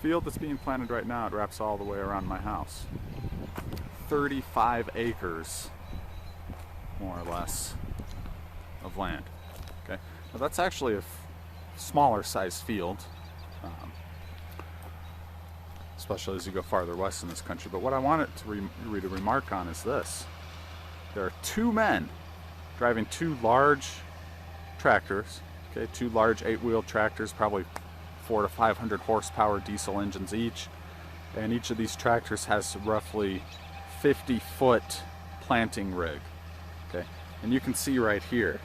field that's being planted right now, it wraps all the way around my house. 35 acres, more or less, of land. Okay, now that's actually a smaller size field, especially as you go farther west in this country. But what I wanted to read a remark on is this. There are two men driving two large tractors, okay, two large 8-wheel tractors, probably 400 to 500 horsepower diesel engines each, and each of these tractors has roughly 50-foot planting rig, okay, and you can see right here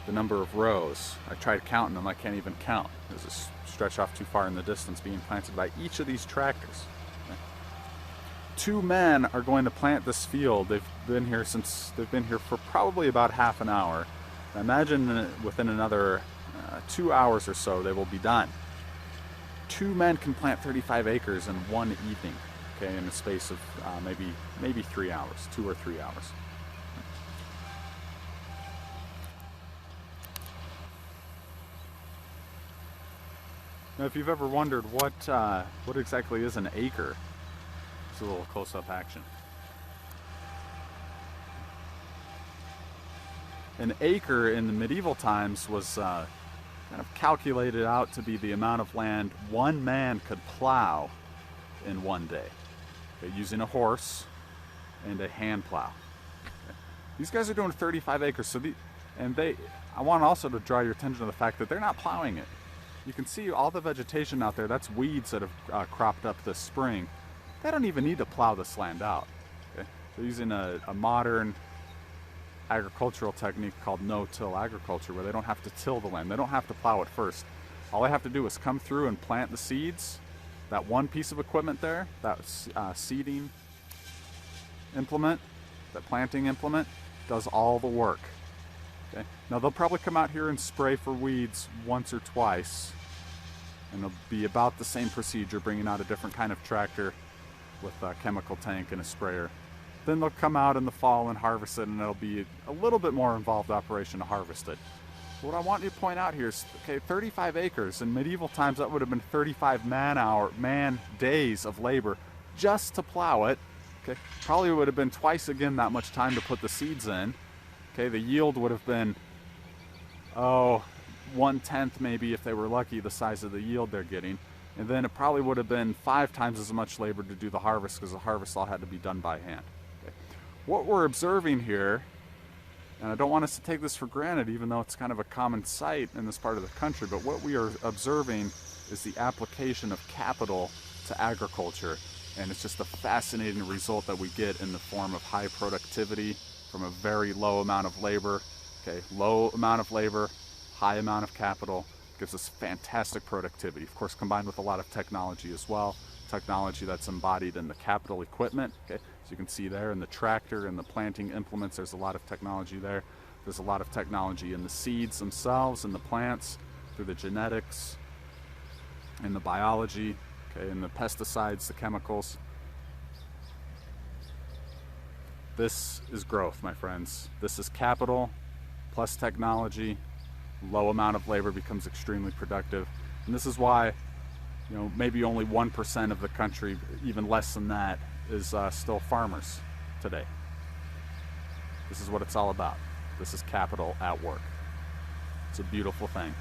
the number of rows. I tried counting them, I can't even count. There's a stretch off too far in the distance being planted by each of these tractors. Okay. Two men are going to plant this field. They've been here for probably about half an hour. I imagine within another 2 hours or so they will be done. Two men can plant 35 acres in one evening, okay, in the space of maybe 3 hours, 2 or 3 hours. Now, if you've ever wondered what exactly is an acre, it's a little close-up action. An acre in the medieval times was kind of calculated out to be the amount of land one man could plow in one day, okay, using a horse and a hand plow. Okay. These guys are doing 35 acres, I want also to draw your attention to the fact that they're not plowing it. You can see all the vegetation out there. That's weeds that have cropped up this spring. They don't even need to plow this land out. Okay? They're using a modern agricultural technique called no-till agriculture, where they don't have to till the land. They don't have to plow it first. All they have to do is come through and plant the seeds. That one piece of equipment there, that seeding implement, that planting implement, does all the work. Okay. Now they'll probably come out here and spray for weeds once or twice, and it'll be about the same procedure, bringing out a different kind of tractor with a chemical tank and a sprayer. Then they'll come out in the fall and harvest it, and it'll be a little bit more involved operation to harvest it. What I want you to point out here is, okay, 35 acres. In medieval times, that would have been 35 man days of labor just to plow it. Okay, probably would have been twice again that much time to put the seeds in. Okay, the yield would have been, 1/10 maybe, if they were lucky, the size of the yield they're getting. And then it probably would have been 5 times as much labor to do the harvest, because the harvest all had to be done by hand. Okay. What we're observing here, and I don't want us to take this for granted, even though it's kind of a common sight in this part of the country, but what we are observing is the application of capital to agriculture. And it's just a fascinating result that we get in the form of high productivity from a very low amount of labor. Okay, low amount of labor, high amount of capital gives us fantastic productivity. Of course, combined with a lot of technology as well. Technology that's embodied in the capital equipment. Okay, as you can see there in the tractor and the planting implements, there's a lot of technology there. There's a lot of technology in the seeds themselves, in the plants, through the genetics, in the biology, okay, in the pesticides, the chemicals. This is growth, my friends. This is capital plus technology. Low amount of labor becomes extremely productive. And this is why, maybe only 1% of the country, even less than that, is still farmers today. This is what it's all about. This is capital at work. It's a beautiful thing.